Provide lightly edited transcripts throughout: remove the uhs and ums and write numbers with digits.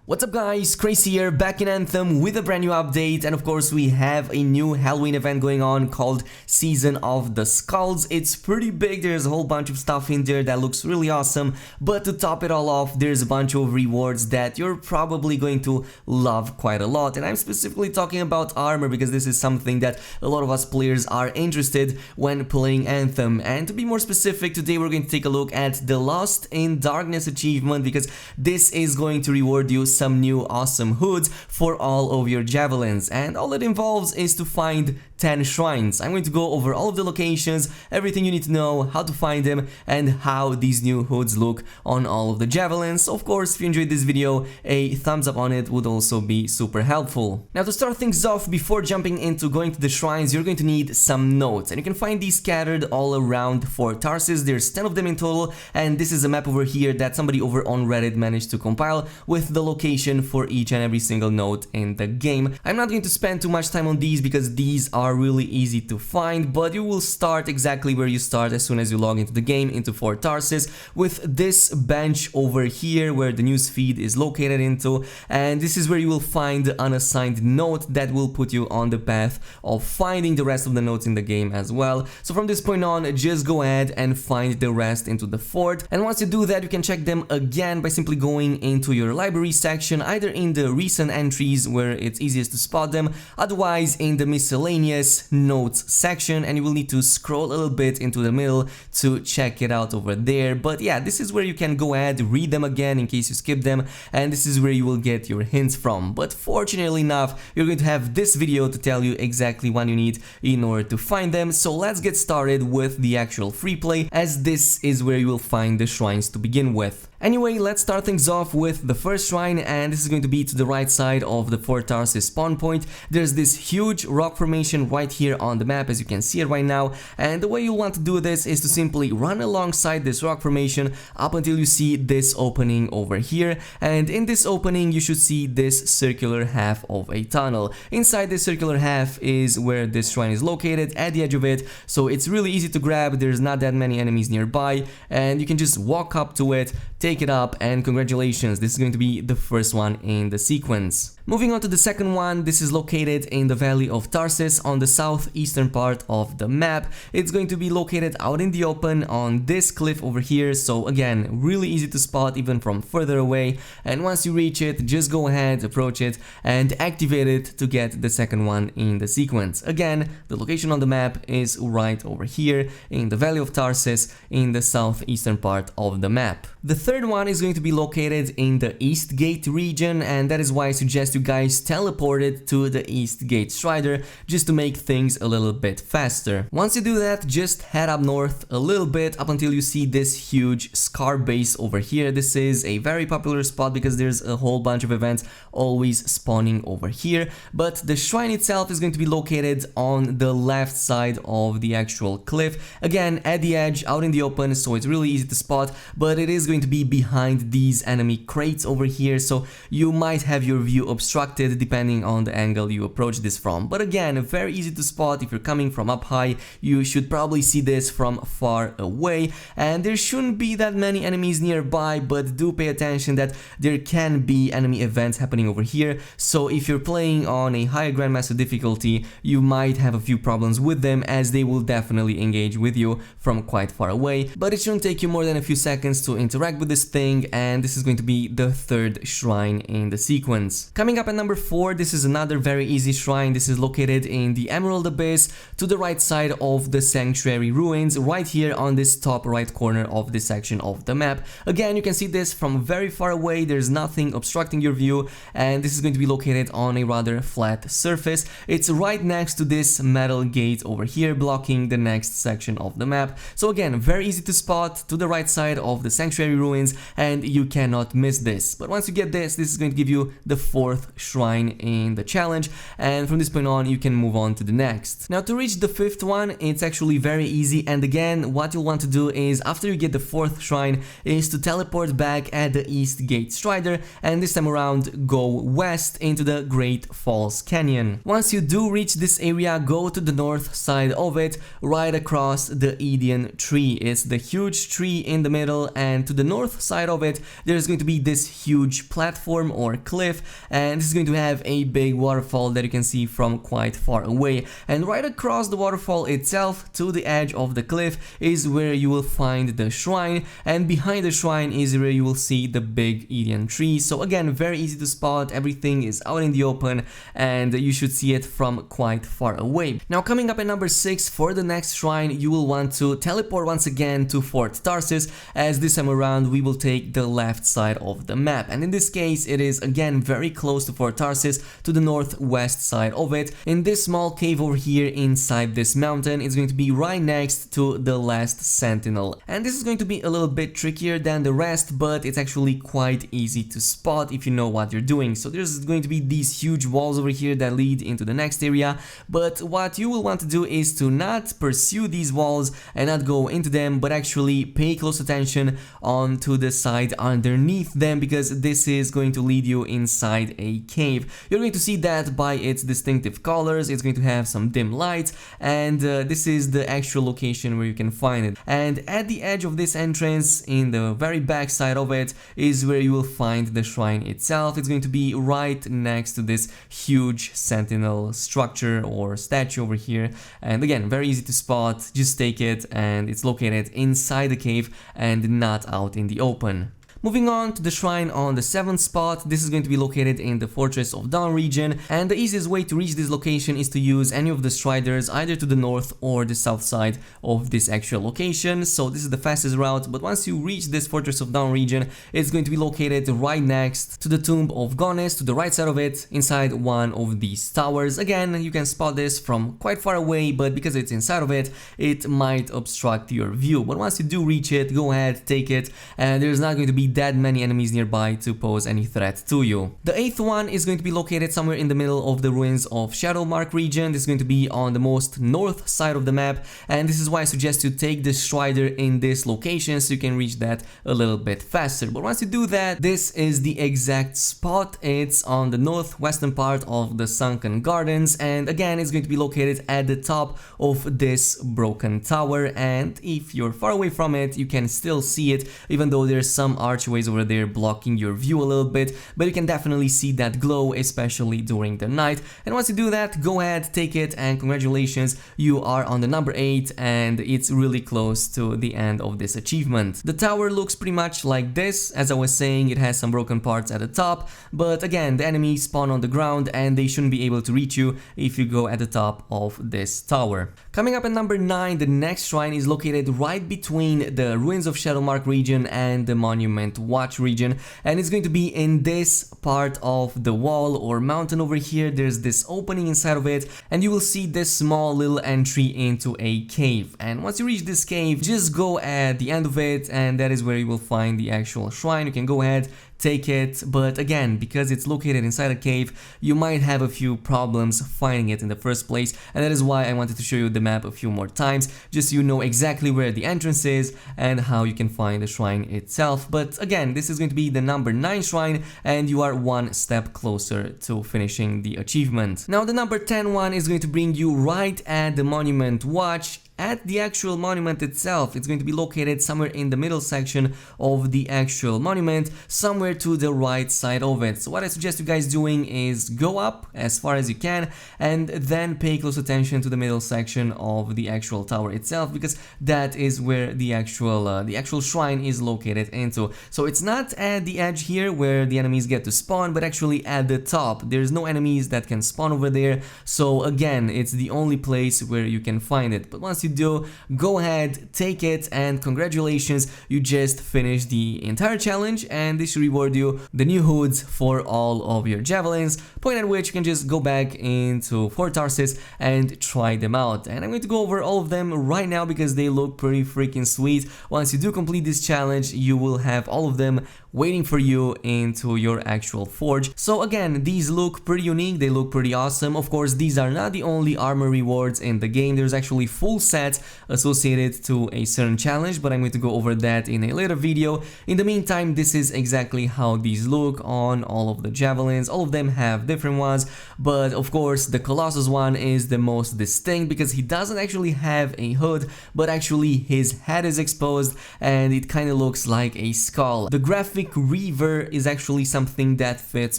What's up guys, Crazy here, back in Anthem with a brand new update, and of course we have a new Halloween event going on called Season of the Skulls. It's pretty big, there's a whole bunch of stuff in there that looks really awesome, but to top it all off, there's a bunch of rewards that you're probably going to love quite a lot, and I'm specifically talking about armor because this is something that a lot of us players are interested when playing Anthem. And to be more specific, today we're going to take a look at the Lost in Darkness achievement because this is going to reward you some new awesome hoods for all of your javelins, and all it involves is to find 10 shrines. I'm going to go over all of the locations, everything you need to know, how to find them, and how these new hoods look on all of the javelins. So of course, if you enjoyed this video, a thumbs up on it would also be super helpful. Now to start things off, before jumping into going to the shrines, you're going to need some notes, and you can find these scattered all around Fort Tarsis. There's 10 of them in total, and this is a map over here that somebody over on Reddit managed to compile with the location for each and every single note in the game. I'm not going to spend too much time on these because these are really easy to find, but you will start exactly where you start as soon as you log into the game, into Fort Tarsis, with this bench over here where the news feed is located into, and this is where you will find the unassigned note that will put you on the path of finding the rest of the notes in the game as well. So from this point on, just go ahead and find the rest into the fort, and once you do that, you can check them again by simply going into your library section, either in the recent entries where it's easiest to spot them, otherwise in the miscellaneous notes section, and you will need to scroll a little bit into the middle to check it out over there. But yeah, this is where you can go ahead, read them again in case you skip them, and this is where you will get your hints from. But fortunately enough, you're going to have this video to tell you exactly what you need in order to find them. So let's get started with the actual free play, as this is where you will find the shrines to begin with. Anyway, let's start things off with the first shrine, and this is going to be to the right side of the Fort Tarsis spawn point. There's this huge rock formation right here on the map, as you can see it right now, and the way you'll want to do this is to simply run alongside this rock formation up until you see this opening over here, and in this opening you should see this circular half of a tunnel. Inside this circular half is where this shrine is located, at the edge of it, so it's really easy to grab, there's not that many enemies nearby, and you can just walk up to it, take it up, and congratulations, this is going to be the first one in the sequence. Moving on to the second one, this is located in the Valley of Tarsis on the southeastern part of the map. It's going to be located out in the open on this cliff over here, so again, really easy to spot even from further away, and once you reach it, just go ahead, approach it, and activate it to get the second one in the sequence. Again, the location on the map is right over here in the Valley of Tarsis in the southeastern part of the map. The third one is going to be located in the East Gate region, and that is why I suggest you guys teleport it to the East Gate Strider just to make things a little bit faster. Once you do that, just head up north a little bit up until you see this huge Scar base over here. This is a very popular spot because there's a whole bunch of events always spawning over here, but the shrine itself is going to be located on the left side of the actual cliff, again at the edge, out in the open, so it's really easy to spot, but it is going to be behind these enemy crates over here, so you might have your view obstructed depending on the angle you approach this from. But again, very easy to spot. If you're coming from up high, you should probably see this from far away, and there shouldn't be that many enemies nearby, but do pay attention that there can be enemy events happening over here, so if you're playing on a higher Grandmaster difficulty, you might have a few problems with them, as they will definitely engage with you from quite far away. But it shouldn't take you more than a few seconds to interact with this thing, and this is going to be the third shrine in the sequence. Coming up at number 4, this is another very easy shrine. This is located in the Emerald Abyss to the right side of the Sanctuary Ruins, right here on this top right corner of this section of the map. Again, you can see this from very far away, there's nothing obstructing your view, and this is going to be located on a rather flat surface. It's right next to this metal gate over here, blocking the next section of the map. So again, very easy to spot, to the right side of the Sanctuary Ruins, and you cannot miss this. But once you get this is going to give you the fourth shrine in the challenge, and from this point on you can move on to the next. Now to reach the fifth one, it's actually very easy, and again what you'll want to do is, after you get the fourth shrine, is to teleport back at the East Gate Strider, and this time around go west into the Great Falls Canyon. Once you do reach this area, go to the north side of it, right across the Eden tree. It's the huge tree in the middle, and to the north north side of it, there's going to be this huge platform or cliff, and this is going to have a big waterfall that you can see from quite far away. And right across the waterfall itself to the edge of the cliff is where you will find the shrine, and behind the shrine is where you will see the big Eden tree. So again, very easy to spot, everything is out in the open and you should see it from quite far away. Now coming up at number 6, for the next shrine you will want to teleport once again to Fort Tarsus, as this time around we will take the left side of the map, and in this case it is again very close to Fort Tarsus, to the northwest side of it. In this small cave over here inside this mountain, it's going to be right next to the last sentinel, and this is going to be a little bit trickier than the rest, but it's actually quite easy to spot if you know what you're doing. So there's going to be these huge walls over here that lead into the next area, but what you will want to do is to not pursue these walls and not go into them, but actually pay close attention onto the side underneath them, because this is going to lead you inside a cave. You're going to see that by its distinctive colors, it's going to have some dim lights, and this is the actual location where you can find it. And at the edge of this entrance, in the very back side of it, is where you will find the shrine itself. It's going to be right next to this huge sentinel structure or statue over here, and again, very easy to spot. Just take it, and it's located inside the cave and not out in the open. Moving on to the shrine on the 7th spot, this is going to be located in the Fortress of Dawn region, and the easiest way to reach this location is to use any of the striders either to the north or the south side of this actual location. So this is the fastest route, but once you reach this Fortress of Dawn region, it's going to be located right next to the Tomb of Goddess, to the right side of it, inside one of these towers. Again, you can spot this from quite far away, but because it's inside of it, it might obstruct your view. But once you do reach it, go ahead, take it, and there's not going to be that many enemies nearby to pose any threat to you. The 8th one is going to be located somewhere in the middle of the ruins of Shadowmark region. This is going to be on the most north side of the map, and this is why I suggest you take the strider in this location so you can reach that a little bit faster. But once you do that, this is the exact spot. It's on the northwestern part of the Sunken Gardens, and again, it's going to be located at the top of this broken tower, and if you're far away from it, you can still see it, even though there's some archways over there blocking your view a little bit, but you can definitely see that glow, especially during the night. And once you do that, go ahead, take it, and congratulations, you are on the number 8, and it's really close to the end of this achievement. The tower looks pretty much like this. As I was saying, it has some broken parts at the top, but again, the enemies spawn on the ground and they shouldn't be able to reach you if you go at the top of this tower. Coming up at number 9, the next shrine is located right between the ruins of Shadowmark region and the Monument Watch region, and it's going to be in this part of the wall or mountain over here. There's this opening inside of it, and you will see this small little entry into a cave. And once you reach this cave, just go at the end of it, and that is where you will find the actual shrine. You can go ahead, take it, but again, because it's located inside a cave, you might have a few problems finding it in the first place, and that is why I wanted to show you the map a few more times, just so you know exactly where the entrance is and how you can find the shrine itself. But again, this is going to be the number 9 shrine, and you are one step closer to finishing the achievement. Now the number 10 one is going to bring you right at the Monument Watch, at the actual monument itself. It's going to be located somewhere in the middle section of the actual monument, somewhere to the right side of it. So what I suggest you guys doing is go up as far as you can, and then pay close attention to the middle section of the actual tower itself, because that is where the actual shrine is located into. So it's not at the edge here where the enemies get to spawn, but actually at the top. There's no enemies that can spawn over there, so again, it's the only place where you can find it. But once you do, go ahead, take it, and congratulations, you just finished the entire challenge, and this should reward you the new hoods for all of your javelins, point at which you can just go back into Fort Tarsus and try them out. And I'm going to go over all of them right now because they look pretty freaking sweet. Once you do complete this challenge, you will have all of them waiting for you into your actual forge. So again, these look pretty unique, they look pretty awesome. Of course, these are not the only armor rewards in the game. There's actually full sets associated to a certain challenge, but I'm going to go over that in a later video. In the meantime, this is exactly how these look on all of the javelins. All of them have different ones, but of course the Colossus one is the most distinct because he doesn't actually have a hood, but actually his head is exposed and it kind of looks like a skull. The graphic reaver is actually something that fits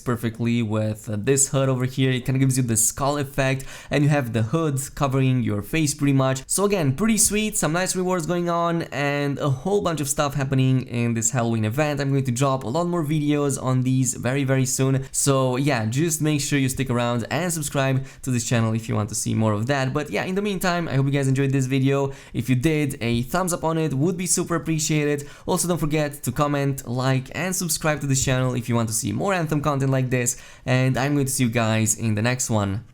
perfectly with this hood over here. It kind of gives you the skull effect, and you have the hood covering your face pretty much. So again, pretty sweet, some nice rewards going on and a whole bunch of stuff happening in this Halloween event. I'm going to drop a lot more videos on these very soon. So yeah, just make sure you stick around and subscribe to this channel if you want to see more of that. But yeah, in the meantime, I hope you guys enjoyed this video. If you did, a thumbs up on it would be super appreciated. Also, don't forget to comment, like, and subscribe to this channel if you want to see more Anthem content like this. And I'm going to see you guys in the next one.